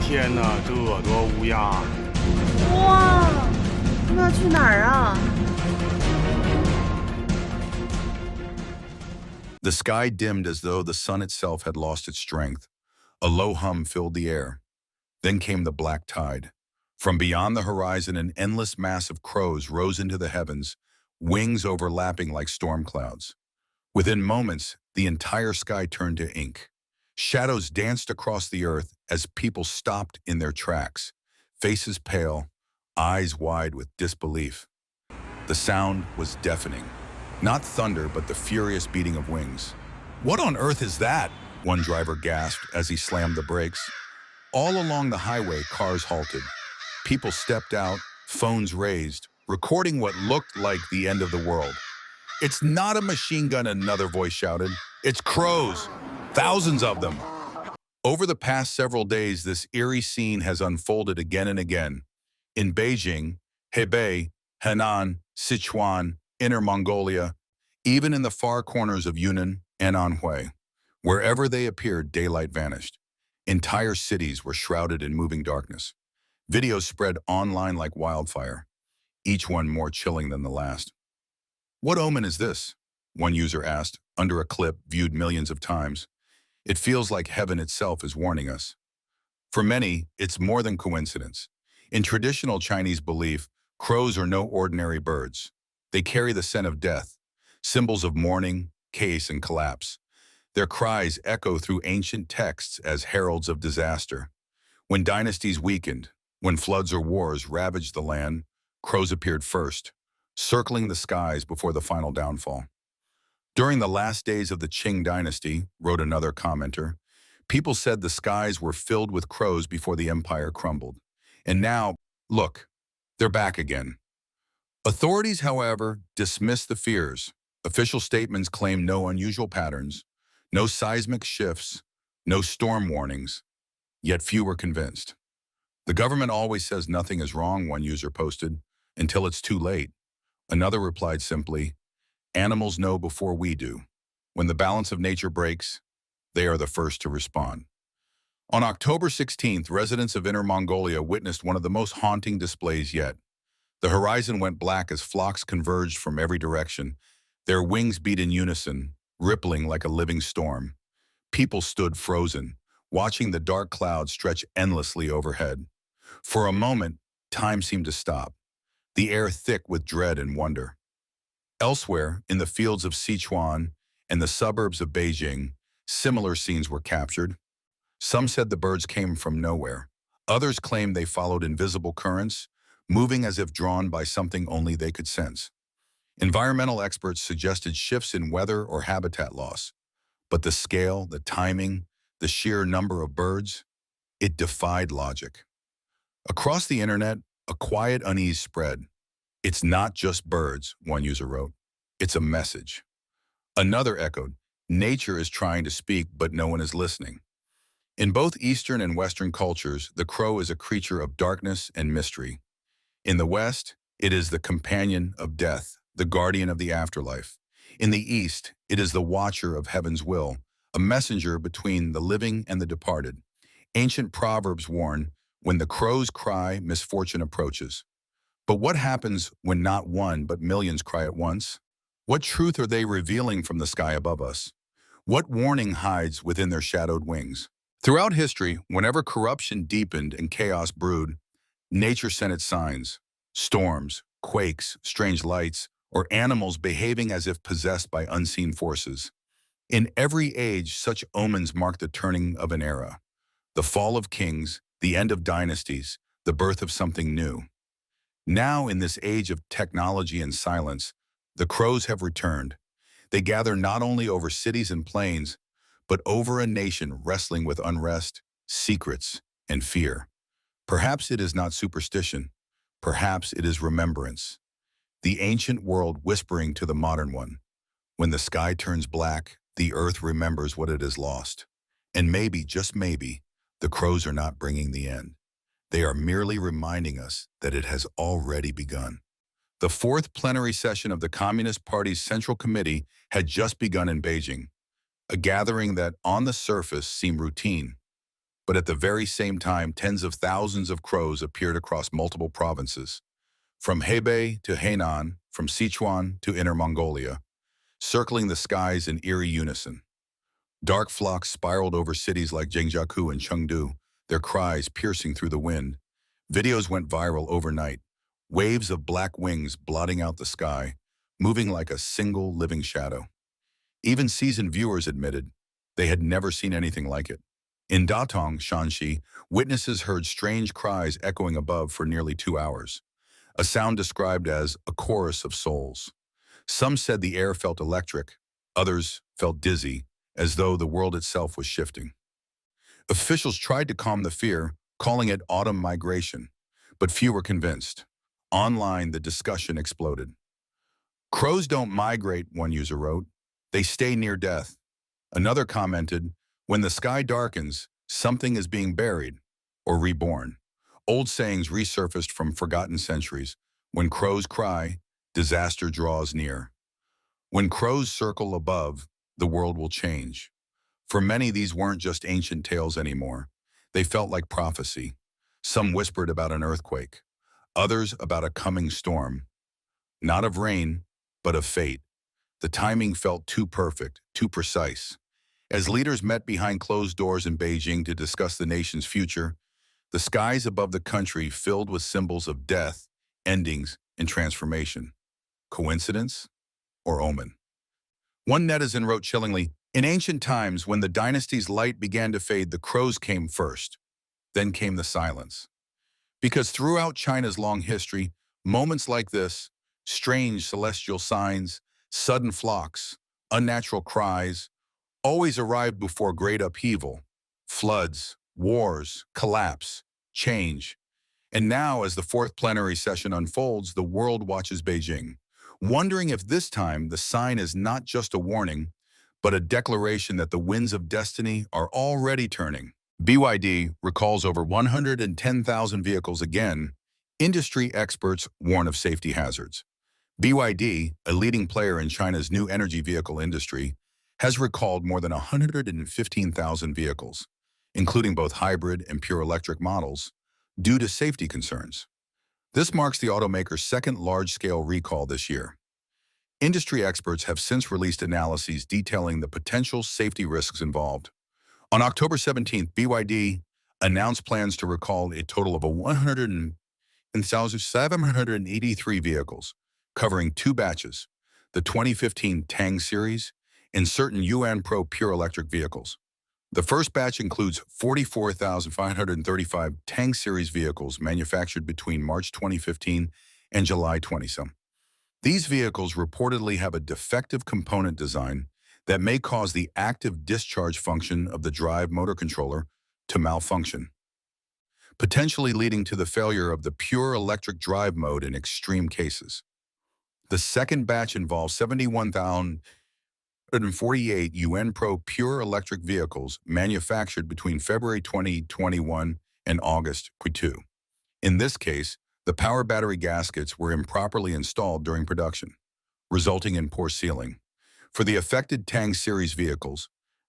天哪，这多乌鸦！哇，那去哪儿啊？ The sky dimmed as though the sun itself had lost its strength. A low hum filled the air. Then came the black tide. From beyond the horizon, an endless mass of crows rose into the heavens, wings overlapping like storm clouds. Within moments, the entire sky turned to ink. Shadows danced across the earth as people stopped in their tracks, faces pale, eyes wide with disbelief. The sound was deafening. Not thunder, but the furious beating of wings. "What on earth is that?" one driver gasped as he slammed the brakes. All along the highway, cars halted. People stepped out, phones raised, recording what looked like the end of the world. "It's not a machine gun," another voice shouted. "It's crows. Thousands of them." Over the past several days, this eerie scene has unfolded again and again. In Beijing, Hebei, Henan, Sichuan, Inner Mongolia, even in the far corners of Yunnan and Anhui. Wherever they appeared, daylight vanished. Entire cities were shrouded in moving darkness. Videos spread online like wildfire, each one more chilling than the last. "What omen is this?" one user asked, under a clip viewed millions of times. "It feels like heaven itself is warning us." For many, it's more than coincidence. In traditional Chinese belief, crows are no ordinary birds. They carry the scent of death, symbols of mourning, chaos, and collapse. Their cries echo through ancient texts as heralds of disaster. When dynasties weakened, when floods or wars ravaged the land, crows appeared first, circling the skies before the final downfall. "During the last days of the Qing dynasty," wrote another commenter, "people said the skies were filled with crows before the empire crumbled. And now, look, they're back again." Authorities, however, dismissed the fears. Official statements claim no unusual patterns, no seismic shifts, no storm warnings, yet few were convinced. "The government always says nothing is wrong," one user posted, "until it's too late." Another replied simply, "Animals know before we do. When the balance of nature breaks, they are the first to respond." On October 16th, residents of Inner Mongolia witnessed one of the most haunting displays yet. The horizon went black as flocks converged from every direction. Their wings beat in unison, rippling like a living storm. People stood frozen, watching the dark clouds stretch endlessly overhead. For a moment, time seemed to stop, the air thick with dread and wonder. Elsewhere, in the fields of Sichuan and the suburbs of Beijing, similar scenes were captured. Some said the birds came from nowhere. Others claimed they followed invisible currents, moving as if drawn by something only they could sense. Environmental experts suggested shifts in weather or habitat loss. But the scale, the timing, the sheer number of birds, it defied logic. Across the internet, a quiet unease spread. "It's not just birds," one user wrote. "It's a message." Another echoed, "Nature is trying to speak, but no one is listening." In both Eastern and Western cultures, the crow is a creature of darkness and mystery. In the West, it is the companion of death, the guardian of the afterlife. In the East, it is the watcher of heaven's will, a messenger between the living and the departed. Ancient proverbs warn, when the crows cry, misfortune approaches. But what happens when not one but millions cry at once? What truth are they revealing from the sky above us? What warning hides within their shadowed wings? Throughout history, whenever corruption deepened and chaos brewed, nature sent its signs: storms, quakes, strange lights, or animals behaving as if possessed by unseen forces. In every age, such omens mark the turning of an era, the fall of kings, the end of dynasties, the birth of something new. Now, in this age of technology and silence, the crows have returned. They gather not only over cities and plains, but over a nation wrestling with unrest, secrets, and fear. Perhaps it is not superstition. Perhaps it is remembrance. The ancient world whispering to the modern one. When the sky turns black, the earth remembers what it has lost. And maybe, just maybe, the crows are not bringing the end. They are merely reminding us that it has already begun. The fourth plenary session of the Communist Party's Central Committee had just begun in Beijing, a gathering that on the surface seemed routine. But at the very same time, tens of thousands of crows appeared across multiple provinces, from Hebei to Henan, from Sichuan to Inner Mongolia, circling the skies in eerie unison. Dark flocks spiraled over cities like Zhengzhou and Chengdu, their cries piercing through the wind. Videos went viral overnight, waves of black wings blotting out the sky, moving like a single living shadow. Even seasoned viewers admitted they had never seen anything like it. In Datong, Shanxi, witnesses heard strange cries echoing above for nearly 2 hours, a sound described as a chorus of souls. Some said the air felt electric, others felt dizzy, as though the world itself was shifting. Officials tried to calm the fear, calling it autumn migration, but few were convinced. Online, the discussion exploded. Crows don't migrate, one user wrote. They stay near death. Another commented, when the sky darkens, something is being buried or reborn. Old sayings resurfaced from forgotten centuries. When crows cry, disaster draws near. When crows circle above, the world will change. For many, these weren't just ancient tales anymore. They felt like prophecy. Some whispered about an earthquake, others about a coming storm. Not of rain, but of fate. The timing felt too perfect, too precise. As leaders met behind closed doors in Beijing to discuss the nation's future, the skies above the country filled with symbols of death, endings, and transformation. Coincidence or omen? One netizen wrote chillingly, in ancient times, when the dynasty's light began to fade, the crows came first. Then came the silence. Because throughout China's long history, moments like this, strange celestial signs, sudden flocks, unnatural cries, always arrived before great upheaval, floods, wars, collapse, change. And now, as the fourth plenary session unfolds, the world watches Beijing, wondering if this time the sign is not just a warning, but a declaration that the winds of destiny are already turning. BYD recalls over 110,000 vehicles again. Industry experts warn of safety hazards. BYD, a leading player in China's new energy vehicle industry, has recalled more than 115,000 vehicles, including both hybrid and pure electric models, due to safety concerns. This marks the automaker's second large-scale recall this year. Industry experts have since released analyses detailing the potential safety risks involved. On October 17th, BYD announced plans to recall a total of 100,783 vehicles, covering two batches, the 2015 Tang series and certain Yuan Pro pure electric vehicles. The first batch includes 44,535 Tang series vehicles manufactured between March 2015 and July 20some. These vehicles reportedly have a defective component design that may cause the active discharge function of the drive motor controller to malfunction, potentially leading to the failure of the pure electric drive mode in extreme cases. The second batch involves 71,048 Yuan Pro pure electric vehicles manufactured between February 2021 and August 2022. In this case, the power battery gaskets were improperly installed during production, resulting in poor sealing. For the affected Tang series vehicles,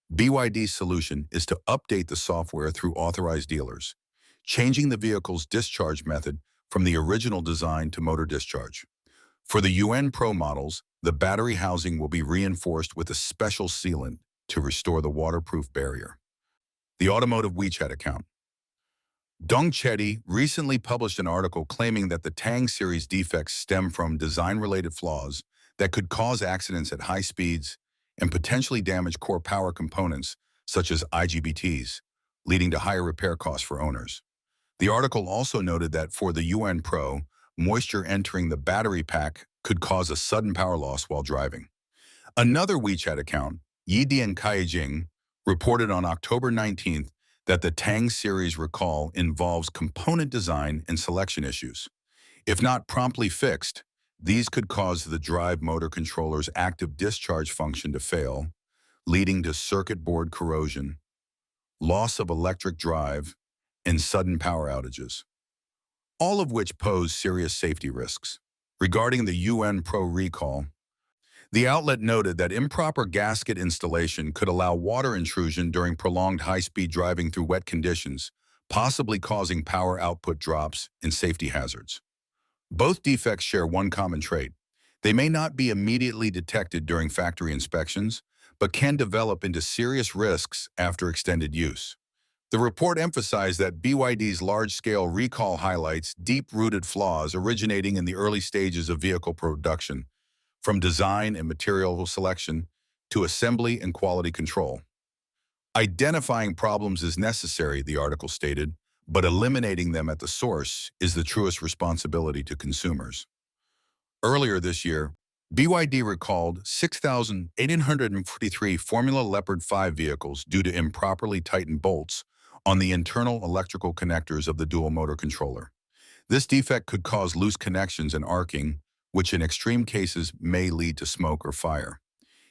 BYD's solution is to update the software through authorized dealers, changing the vehicle's discharge method from the original design to motor discharge. For the Yuan Pro models, the battery housing will be reinforced with a special sealant to restore the waterproof barrier. The automotive WeChat account. Dong Chedi recently published an article claiming that the Tang series defects stem from design-related flaws that could cause accidents at high speeds and potentially damage core power components such as IGBTs, leading to higher repair costs for owners. The article also noted that for the Yuan Pro, moisture entering the battery pack could cause a sudden power loss while driving. Another WeChat account, Yidian Kaijing, reported on October 19th that the Tang series recall involves component design and selection issues. If not promptly fixed, these could cause the drive motor controller's active discharge function to fail, leading to circuit board corrosion, loss of electric drive, and sudden power outages, all of which pose serious safety risks. Regarding the Yuan Pro recall, The outlet noted that improper gasket installation could allow water intrusion during prolonged high-speed driving through wet conditions, possibly causing power output drops and safety hazards. Both defects share one common trait. They may not be immediately detected during factory inspections, but can develop into serious risks after extended use. The report emphasized that BYD's large-scale recall highlights deep-rooted flaws originating in the early stages of vehicle production, from design and material selection to assembly and quality control. Identifying problems is necessary, the article stated, but eliminating them at the source is the truest responsibility to consumers. Earlier this year, BYD recalled 6,843 Formula Leopard 5 vehicles due to improperly tightened bolts on the internal electrical connectors of the dual motor controller. This defect could cause loose connections and arcing, which in extreme cases may lead to smoke or fire.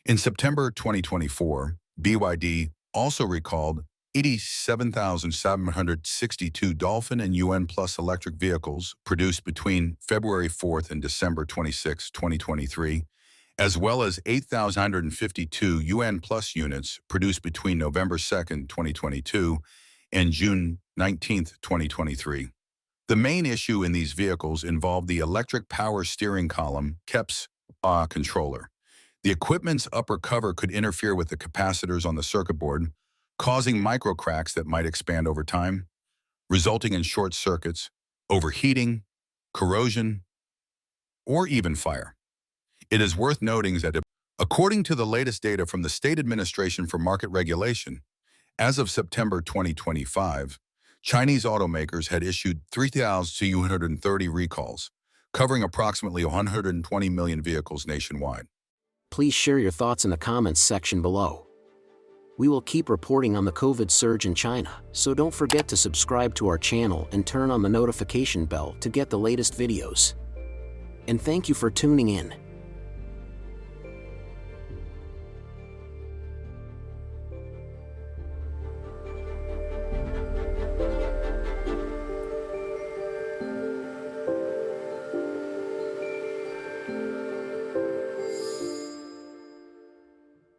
In September 2024, BYD also recalled 87,762 Dolphin and Yuan Plus electric vehicles produced between February 4th and December 26, 2023, as well as 8,152 Yuan Plus units produced between November 2nd, 2022 and June 19th, 2023. The main issue in these vehicles involved the electric power steering column, KEPS controller. The equipment's upper cover could interfere with the capacitors on the circuit board, causing microcracks that might expand over time, resulting in short circuits, overheating, corrosion, or even fire. It is worth noting that, according to the latest data from the State Administration for Market Regulation, as of September 2025, Chinese automakers had issued 3,230 recalls, covering approximately 120 million vehicles nationwide. Please share your thoughts in the comments section below. We will keep reporting on the COVID surge in China, so don't forget to subscribe to our channel and turn on the notification bell to get the latest videos. And thank you for tuning in.